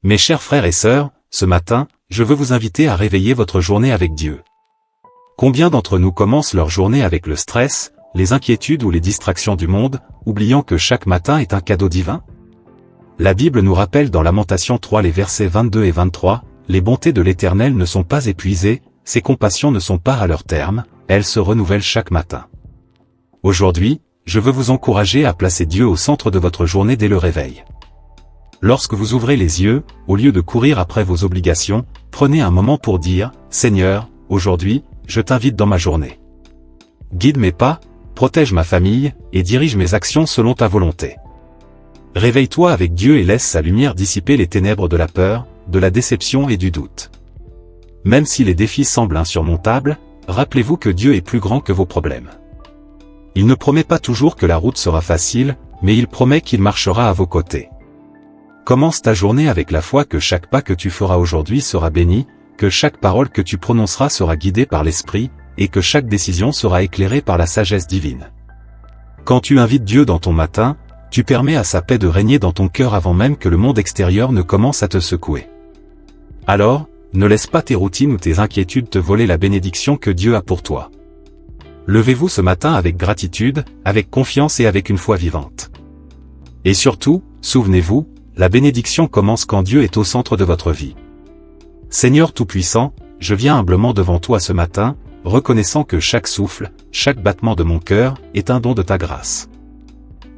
Mes chers frères et sœurs, ce matin, je veux vous inviter à réveiller votre journée avec Dieu. Combien d'entre nous commencent leur journée avec le stress, les inquiétudes ou les distractions du monde, oubliant que chaque matin est un cadeau divin? La Bible nous rappelle dans Lamentations 3 les versets 22 et 23, « Les bontés de l'Éternel ne sont pas épuisées, ses compassions ne sont pas à leur terme, elles se renouvellent chaque matin. » Aujourd'hui, je veux vous encourager à placer Dieu au centre de votre journée dès le réveil. Lorsque vous ouvrez les yeux, au lieu de courir après vos obligations, prenez un moment pour dire « Seigneur, aujourd'hui, je t'invite dans ma journée. Guide mes pas, protège ma famille, et dirige mes actions selon ta volonté. » Réveille-toi avec Dieu et laisse sa lumière dissiper les ténèbres de la peur, de la déception et du doute. Même si les défis semblent insurmontables, rappelez-vous que Dieu est plus grand que vos problèmes. Il ne promet pas toujours que la route sera facile, mais il promet qu'il marchera à vos côtés. Commence ta journée avec la foi que chaque pas que tu feras aujourd'hui sera béni, que chaque parole que tu prononceras sera guidée par l'Esprit, et que chaque décision sera éclairée par la sagesse divine. Quand tu invites Dieu dans ton matin, tu permets à sa paix de régner dans ton cœur avant même que le monde extérieur ne commence à te secouer. Alors, ne laisse pas tes routines ou tes inquiétudes te voler la bénédiction que Dieu a pour toi. Levez-vous ce matin avec gratitude, avec confiance et avec une foi vivante. Et surtout, souvenez-vous, la bénédiction commence quand Dieu est au centre de votre vie. Seigneur Tout-Puissant, je viens humblement devant toi ce matin, reconnaissant que chaque souffle, chaque battement de mon cœur, est un don de ta grâce.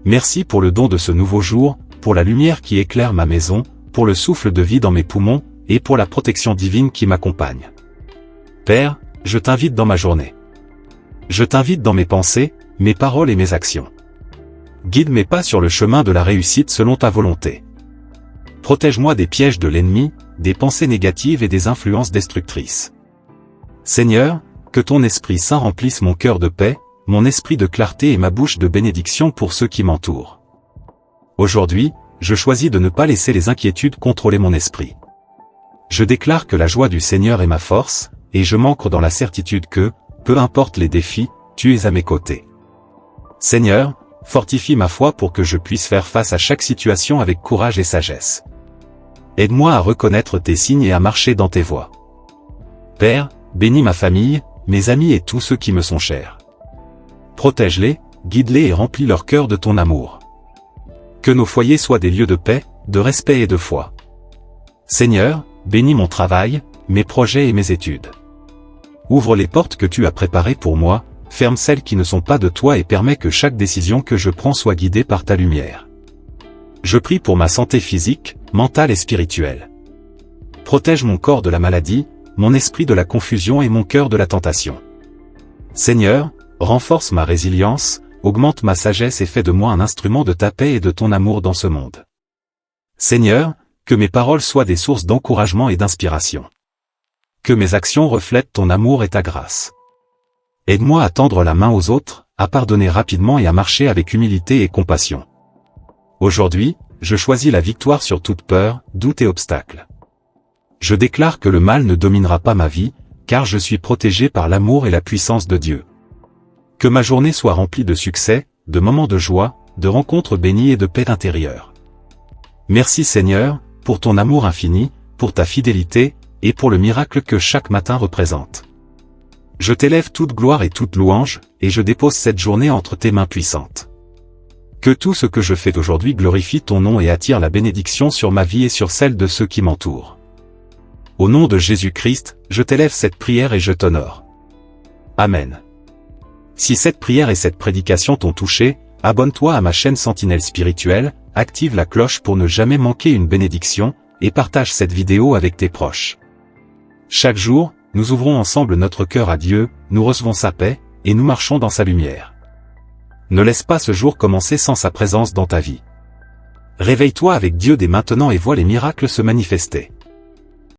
Merci pour le don de ce nouveau jour, pour la lumière qui éclaire ma maison, pour le souffle de vie dans mes poumons, et pour la protection divine qui m'accompagne. Père, je t'invite dans ma journée. Je t'invite dans mes pensées, mes paroles et mes actions. Guide mes pas sur le chemin de la réussite selon ta volonté. Protège-moi des pièges de l'ennemi, des pensées négatives et des influences destructrices. Seigneur, que ton Esprit Saint remplisse mon cœur de paix, mon esprit de clarté et ma bouche de bénédiction pour ceux qui m'entourent. Aujourd'hui, je choisis de ne pas laisser les inquiétudes contrôler mon esprit. Je déclare que la joie du Seigneur est ma force, et je m'ancre dans la certitude que, peu importe les défis, tu es à mes côtés. Seigneur, fortifie ma foi pour que je puisse faire face à chaque situation avec courage et sagesse. Aide-moi à reconnaître tes signes et à marcher dans tes voies. Père, bénis ma famille, mes amis et tous ceux qui me sont chers. Protège-les, guide-les et remplis leur cœur de ton amour. Que nos foyers soient des lieux de paix, de respect et de foi. Seigneur, bénis mon travail, mes projets et mes études. Ouvre les portes que tu as préparées pour moi, ferme celles qui ne sont pas de toi et permets que chaque décision que je prends soit guidée par ta lumière. Je prie pour ma santé physique, mentale et spirituelle. Protège mon corps de la maladie, mon esprit de la confusion et mon cœur de la tentation. Seigneur, renforce ma résilience, augmente ma sagesse et fais de moi un instrument de ta paix et de ton amour dans ce monde. Seigneur, que mes paroles soient des sources d'encouragement et d'inspiration. Que mes actions reflètent ton amour et ta grâce. Aide-moi à tendre la main aux autres, à pardonner rapidement et à marcher avec humilité et compassion. Aujourd'hui, je choisis la victoire sur toute peur, doute et obstacle. Je déclare que le mal ne dominera pas ma vie, car je suis protégé par l'amour et la puissance de Dieu. Que ma journée soit remplie de succès, de moments de joie, de rencontres bénies et de paix intérieure. Merci Seigneur, pour ton amour infini, pour ta fidélité, et pour le miracle que chaque matin représente. Je t'élève toute gloire et toute louange, et je dépose cette journée entre tes mains puissantes. Que tout ce que je fais aujourd'hui glorifie ton nom et attire la bénédiction sur ma vie et sur celle de ceux qui m'entourent. Au nom de Jésus-Christ, je t'élève cette prière et je t'honore. Amen. Si cette prière et cette prédication t'ont touché, abonne-toi à ma chaîne Sentinelle Spirituelle, active la cloche pour ne jamais manquer une bénédiction, et partage cette vidéo avec tes proches. Chaque jour, nous ouvrons ensemble notre cœur à Dieu, nous recevons sa paix, et nous marchons dans sa lumière. Ne laisse pas ce jour commencer sans sa présence dans ta vie. Réveille-toi avec Dieu dès maintenant et vois les miracles se manifester.